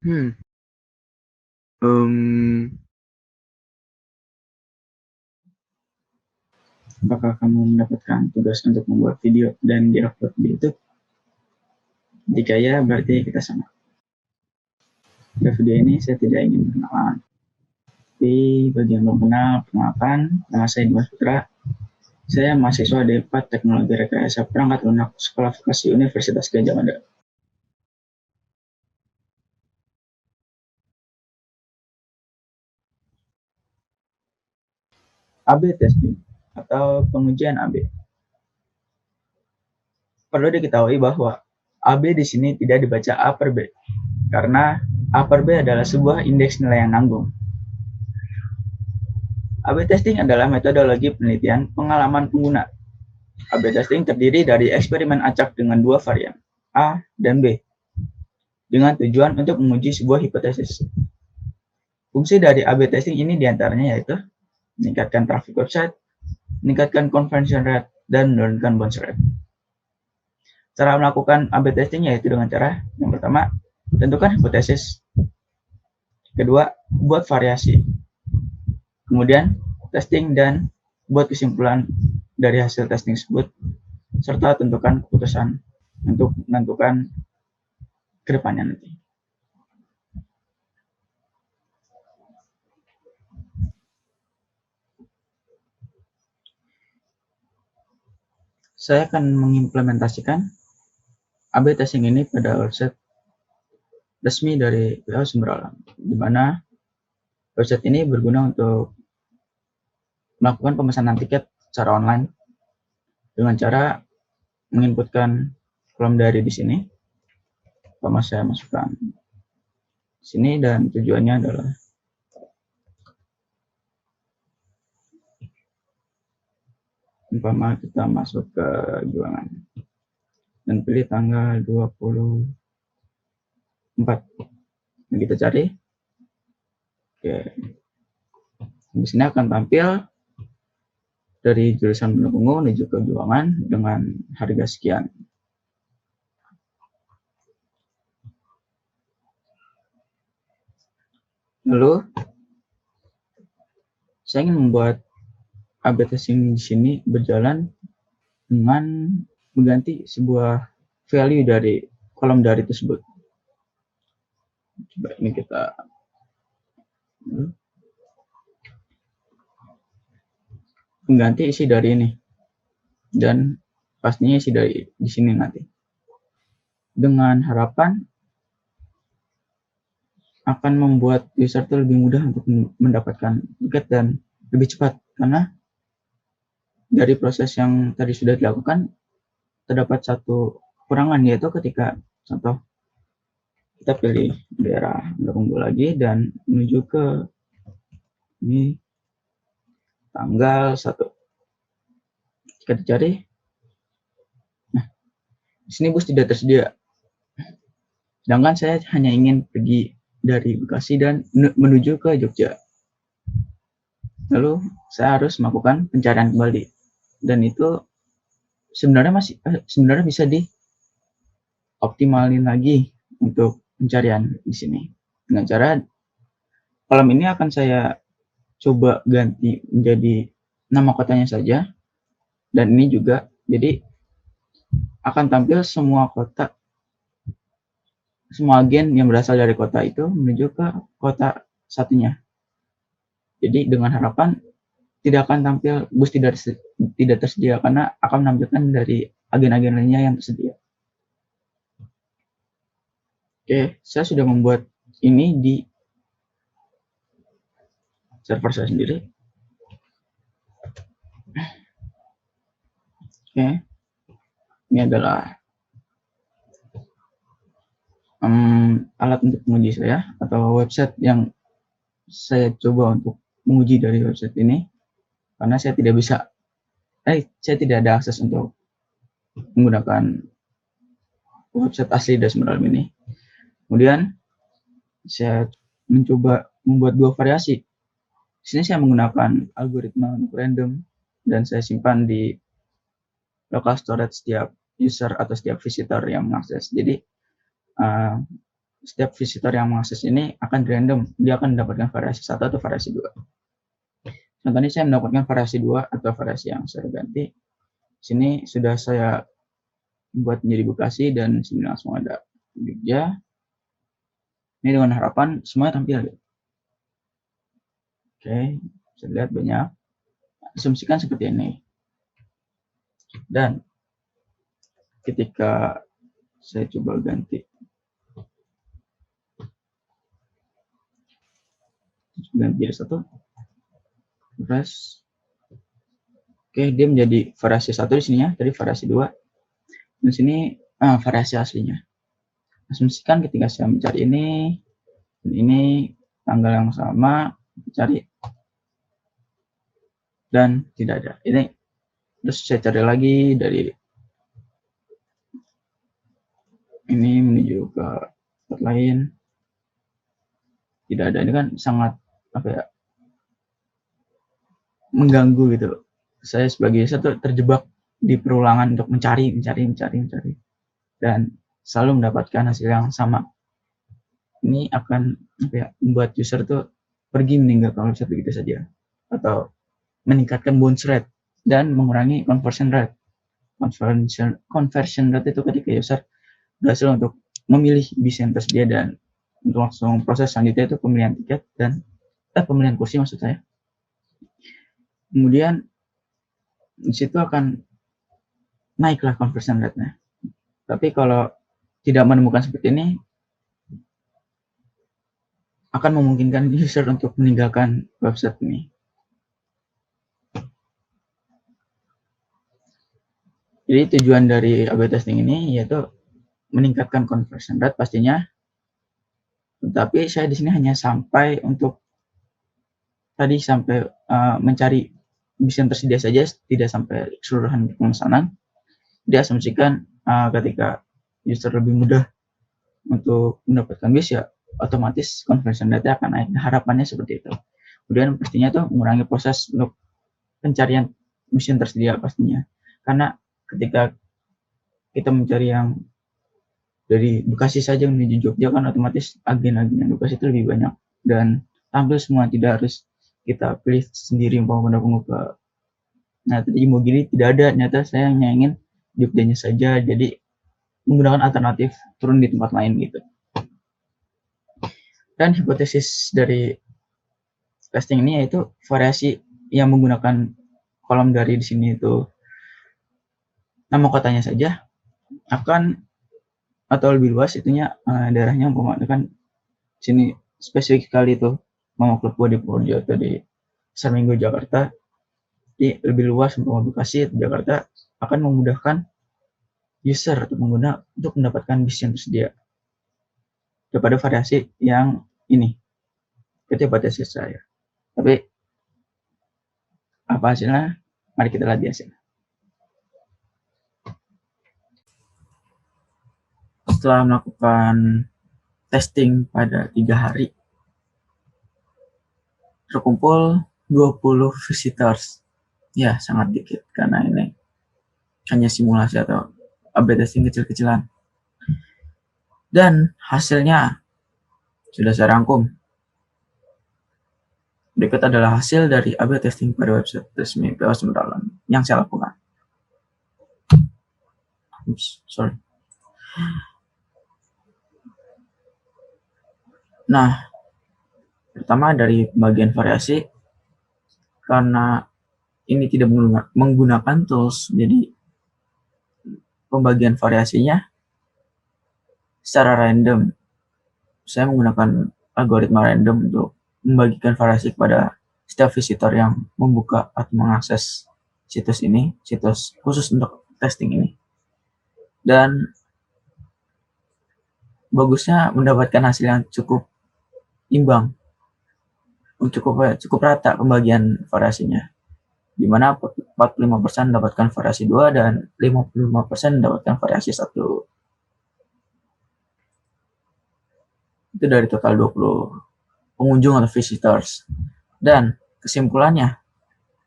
Hmm. em, Apakah kamu mendapatkan tugas untuk membuat video dan diupload di YouTube? Jika ya, berarti kita sama. Pada video ini saya tidak ingin berkenalan. Tapi bagi yang belum kenal, perkenalkan, nama saya Dimas Putra. Saya mahasiswa D4 Teknologi Rekayasa Perangkat Lunak Sekolah Vokasi Universitas Gadjah Mada. AB testing atau pengujian AB. Perlu diketahui bahwa AB di sini tidak dibaca A per B, karena A per B adalah sebuah indeks nilai yang nanggung. AB testing adalah metodologi penelitian pengalaman pengguna. AB testing terdiri dari eksperimen acak dengan dua varian, A dan B, dengan tujuan untuk menguji sebuah hipotesis. Fungsi dari AB testing ini diantaranya yaitu meningkatkan traffic website, meningkatkan conversion rate, dan menurunkan bounce rate. Cara melakukan AB testing yaitu dengan cara yang pertama, tentukan hipotesis. Kedua, buat variasi. Kemudian, testing dan buat kesimpulan dari hasil testing tersebut, serta tentukan keputusan untuk menentukan kedepannya nanti. Saya akan mengimplementasikan AB testing ini pada website resmi dari PH Sumber Alam, di mana website ini berguna untuk melakukan pemesanan tiket secara online dengan cara menginputkan kolom dari di sini. Pertama saya masukkan sini dan tujuannya adalah umpama kita masuk ke Juangan dan pilih tanggal 24 yang kita cari. Oke, di sini akan tampil dari jurusan Ungu menuju ke Juangan dengan harga sekian. Lalu saya ingin membuat AB testing di sini berjalan dengan mengganti sebuah value dari kolom dari tersebut. Coba ini kita mengganti isi dari ini dan pastinya isi dari di sini nanti, dengan harapan akan membuat user itu lebih mudah untuk mendapatkan tiket dan lebih cepat, karena dari proses yang tadi sudah dilakukan terdapat satu kekurangan, yaitu ketika contoh kita pilih daerah Ungu lagi dan menuju ke ini tanggal 1. Jika dicari, nah di sini bus tidak tersedia. Sedangkan saya hanya ingin pergi dari Bekasi dan menuju ke Jogja. Lalu saya harus melakukan pencarian kembali, dan itu sebenarnya bisa dioptimalin lagi untuk pencarian di sini dengan cara kolom ini akan saya coba ganti menjadi nama kotanya saja, dan ini juga jadi akan tampil semua kota, semua agen yang berasal dari kota itu menuju ke kota satunya. Jadi dengan harapan tidak akan tampil bus tidak tersedia, karena akan menampilkan dari agen-agen lainnya yang tersedia. Oke, saya sudah membuat ini di server saya sendiri. Oke, ini adalah alat untuk menguji saya atau website yang saya coba untuk menguji dari website ini, karena saya tidak ada akses untuk menggunakan website asli dari Sumber Alam ini. Kemudian saya mencoba membuat dua variasi. Di sini saya menggunakan algoritma random dan saya simpan di local storage setiap user atau setiap visitor yang mengakses. Jadi setiap visitor yang mengakses ini akan random, dia akan mendapatkan variasi 1 atau variasi 2. Contohnya saya mendapatkan variasi 2 atau variasi yang saya ganti. Sini sudah saya buat menjadi Bekasi dan sini langsung ada Jogja. Ini dengan harapan semuanya tampil. Oke, bisa lihat banyak. Asumsikan seperti ini. Dan ketika saya coba ganti jadi 1, refresh. Oke, dia menjadi variasi 1 di sini ya, tadi variasi 2. Di sini variasi aslinya. Asumsikan ketika saya mencari ini, dan ini tanggal yang sama, cari dan tidak ada. Ini terus saya cari lagi dari ini menuju ke tempat lain, tidak ada. Ini kan sangat mengganggu gitu. Saya sebagai user terjebak di perulangan untuk mencari dan selalu mendapatkan hasil yang sama. Ini akan membuat user tuh pergi meninggalkan website begitu saja, atau meningkatkan bounce rate dan mengurangi conversion rate. Conversion rate itu ketika user berhasil untuk memilih bis yang tersedia dan untuk langsung proses selanjutnya itu pemilihan tiket dan pemilihan kursi maksud saya. Kemudian di situ akan naiklah conversion rate-nya. Tapi kalau tidak menemukan seperti ini, akan memungkinkan user untuk meninggalkan website ini. Jadi tujuan dari A/B testing ini yaitu meningkatkan conversion rate pastinya. Tetapi saya di sini hanya sampai untuk tadi sampai mencari bis yang tersedia saja, tidak sampai keseluruhan pemesanan. Diasumsikan ketika user lebih mudah untuk mendapatkan bis ya otomatis conversion rate akan naik. Harapannya seperti itu. Kemudian pastinya tuh mengurangi proses untuk pencarian bis yang tersedia pastinya. Karena ketika kita mencari yang dari Bekasi saja menuju Jogja kan otomatis agen-agen yang Bekasi itu lebih banyak dan tampil semua, tidak harus kita pilih sendiri pengguna ke. Nah tadi Imogiri tidak ada, ternyata saya hanya ingin Jogjanya saja, jadi menggunakan alternatif turun di tempat lain gitu. Dan hipotesis dari testing ini yaitu variasi yang menggunakan kolom dari di sini itu nama kotanya saja akan atau lebih luas itunya daerahnya menggunakan sini spesifik sekali itu Mama Klub di Purworejo atau di Pasar Minggu Jakarta. Jadi lebih luas untuk Bekasi Jakarta akan memudahkan user atau pengguna untuk mendapatkan bis yang tersedia daripada variasi yang ini. Itu hipotesis saya. Tapi apa hasilnya? Mari kita lihat di hasilnya. Setelah melakukan testing pada 3 hari, terkumpul 20 visitors. Ya, sangat dikit karena ini hanya simulasi atau A/B testing kecil-kecilan. Dan hasilnya sudah saya rangkum. Berikut adalah hasil dari A/B testing pada website resmi PO Sumedang yang saya lakukan. Sorry. Nah, pertama dari bagian variasi, karena ini tidak menggunakan tools, jadi pembagian variasinya secara random. Saya menggunakan algoritma random untuk membagikan variasi kepada setiap visitor yang membuka atau mengakses situs ini, situs khusus untuk testing ini. Dan bagusnya mendapatkan hasil yang cukup imbang, cukup rata pembagian variasinya, di mana 45% mendapatkan variasi 2 dan 55% mendapatkan variasi 1. Itu dari total 20 pengunjung atau visitors. Dan kesimpulannya,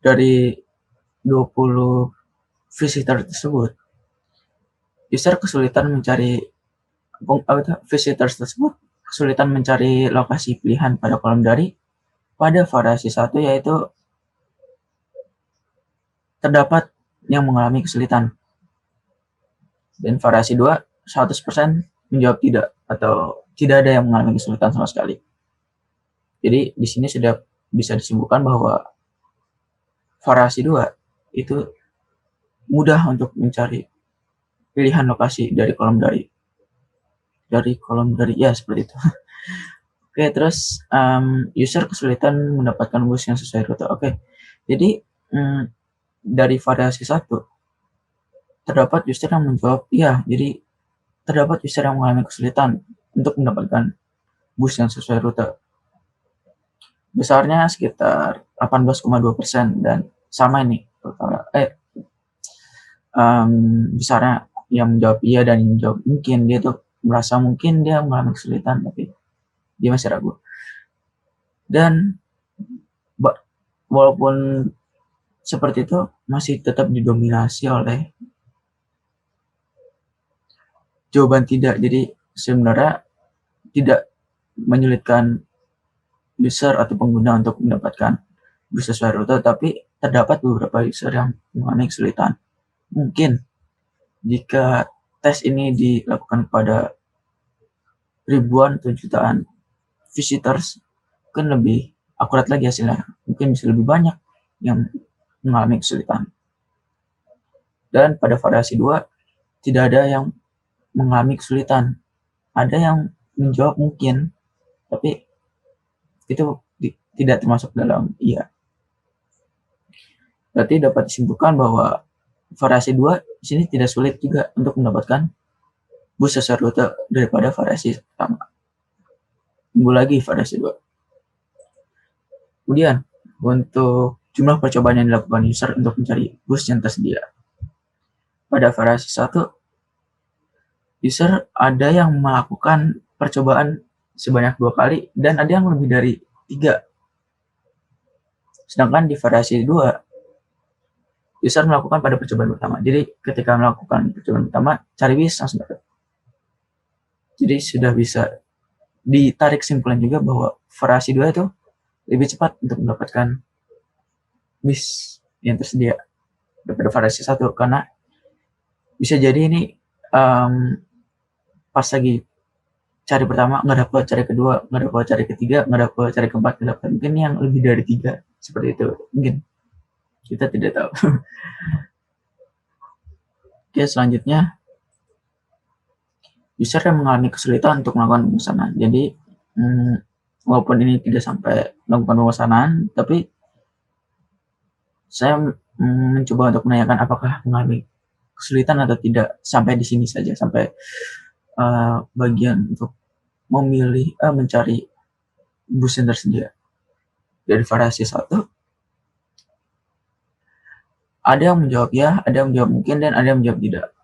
dari 20 visitor tersebut, user kesulitan mencari visitors tersebut kesulitan mencari lokasi pilihan pada kolom dari pada variasi 1 yaitu terdapat yang mengalami kesulitan. Dan variasi 2 100% menjawab tidak atau tidak ada yang mengalami kesulitan sama sekali. Jadi di sini sudah bisa disimpulkan bahwa variasi 2 itu mudah untuk mencari pilihan lokasi dari kolom dari ya seperti itu. Oke, terus user kesulitan mendapatkan bus yang sesuai rute. Oke, jadi dari variasi 1 terdapat user yang menjawab iya, jadi terdapat user yang mengalami kesulitan untuk mendapatkan bus yang sesuai rute. Besarnya sekitar 18,2% dan sama ini besarnya yang menjawab iya dan yang menjawab mungkin, dia tuh merasa mungkin dia mengalami kesulitan tapi dia masih ragu. Dan walaupun seperti itu masih tetap didominasi oleh jawaban tidak. Jadi sebenarnya tidak menyulitkan user atau pengguna untuk mendapatkan bus sesuai rute, tapi terdapat beberapa user yang mengalami kesulitan. Mungkin jika tes ini dilakukan pada ribuan atau jutaan visitors, kan lebih akurat lagi hasilnya. Mungkin bisa lebih banyak yang mengalami kesulitan. Dan pada variasi 2 tidak ada yang mengalami kesulitan. Ada yang menjawab mungkin, tapi itu tidak termasuk dalam iya. Berarti dapat disimpulkan bahwa variasi 2 di sini tidak sulit juga untuk mendapatkan bus sesuai rute daripada variasi pertama. Tunggu lagi variasi 2. Kemudian untuk jumlah percobaan yang dilakukan user untuk mencari bus yang tersedia. Pada variasi 1, user ada yang melakukan percobaan sebanyak 2 kali dan ada yang lebih dari 3. Sedangkan di variasi 2, user melakukan pada percobaan pertama. Jadi ketika melakukan percobaan pertama, cari bis langsung dapat. Jadi sudah bisa ditarik kesimpulan juga bahwa variasi 2 itu lebih cepat untuk mendapatkan bis yang tersedia daripada variasi 1, karena bisa jadi ini pas lagi cari pertama nggak dapat, cari kedua nggak dapat, cari ketiga nggak dapat, cari keempat nggak dapat, mungkin yang lebih dari 3 seperti itu, mungkin kita tidak tahu. Oke, selanjutnya user yang mengalami kesulitan untuk melakukan pemesanan. Jadi walaupun ini tidak sampai melakukan pemesanan, tapi saya mencoba untuk menanyakan apakah mengalami kesulitan atau tidak sampai di sini saja, sampai bagian untuk memilih mencari bus yang tersedia. Dari variasi 1 ada yang menjawab ya, ada yang menjawab mungkin, dan ada yang menjawab tidak.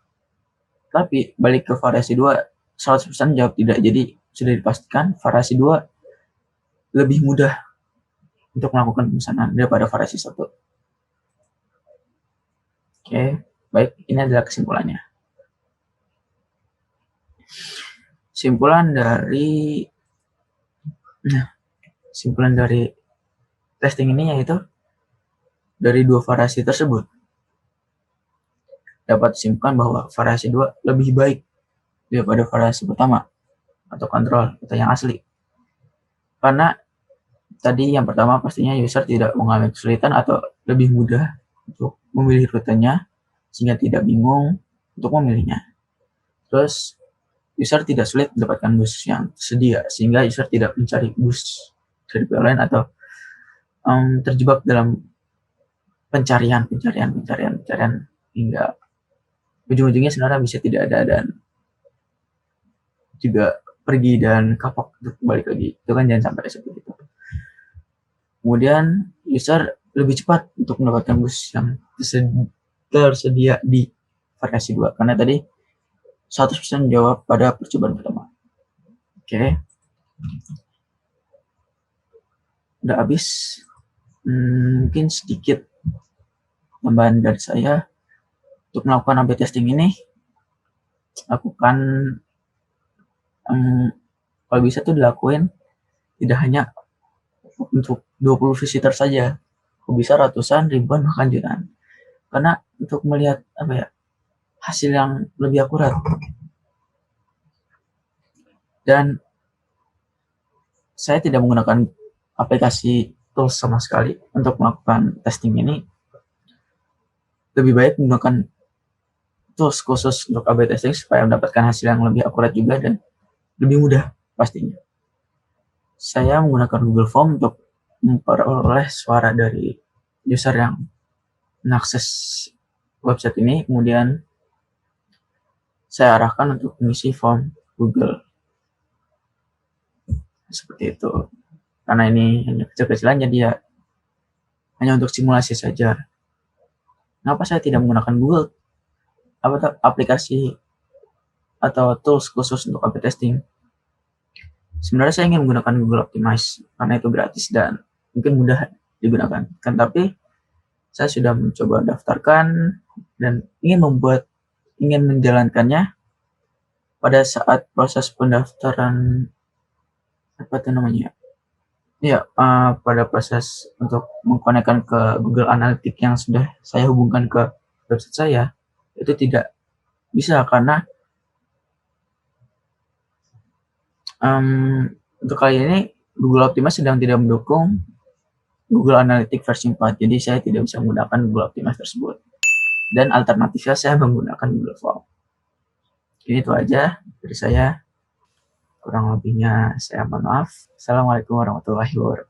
Tapi balik ke variasi 2 100% jawab tidak. Jadi sudah dipastikan variasi 2 lebih mudah untuk melakukan pemesanan daripada variasi 1. Oke, baik, ini adalah kesimpulannya. Simpulan dari testing ini yaitu dari 2 variasi tersebut dapat disimpulkan bahwa variasi 2 lebih baik daripada variasi pertama atau kontrol atau yang asli. Karena tadi yang pertama pastinya user tidak mengalami kesulitan atau lebih mudah untuk memilih rutenya sehingga tidak bingung untuk memilihnya. Terus user tidak sulit mendapatkan bus yang tersedia sehingga user tidak mencari bus dari pihak lain atau terjebak dalam pencarian hingga ujung-ujungnya sebenarnya bisa tidak ada dan juga pergi dan kapok untuk balik lagi. Itu kan jangan sampai seperti itu. Kemudian user lebih cepat untuk mendapatkan bus yang tersedia di variasi 2 karena tadi 100% jawab pada percobaan pertama. Oke. Udah habis. Mungkin sedikit tambahan dari saya. Untuk melakukan A/B testing ini, lakukan Kalau bisa tuh dilakuin tidak hanya untuk 20 visitor saja, kalau bisa ratusan, ribuan, bahkan jutaan. Karena untuk melihat hasil yang lebih akurat. Dan saya tidak menggunakan aplikasi tools sama sekali untuk melakukan testing ini. Lebih baik menggunakan tools khusus untuk A/B testing supaya mendapatkan hasil yang lebih akurat juga dan lebih mudah pastinya. Saya menggunakan Google Form untuk memperoleh suara dari user yang mengakses website ini, kemudian saya arahkan untuk mengisi form Google. Seperti itu. Karena ini hanya kecil-kecilan, jadi ya hanya untuk simulasi saja. Kenapa saya tidak menggunakan Google aplikasi atau tools khusus untuk A/B testing? Sebenarnya saya ingin menggunakan Google Optimize karena itu gratis dan mungkin mudah digunakan. Kan tapi saya sudah mencoba daftarkan dan ingin menjalankannya pada saat proses pendaftaran pada proses untuk mengkonekkan ke Google Analytics yang sudah saya hubungkan ke website saya, itu tidak bisa karena untuk kali ini Google Optimize sedang tidak mendukung Google Analytics versi 4, jadi saya tidak bisa menggunakan Google Optimize tersebut. Dan alternatifnya saya menggunakan Google Form. Ini itu aja dari saya. Kurang lebihnya saya mohon maaf. Assalamualaikum warahmatullahi wabarakatuh.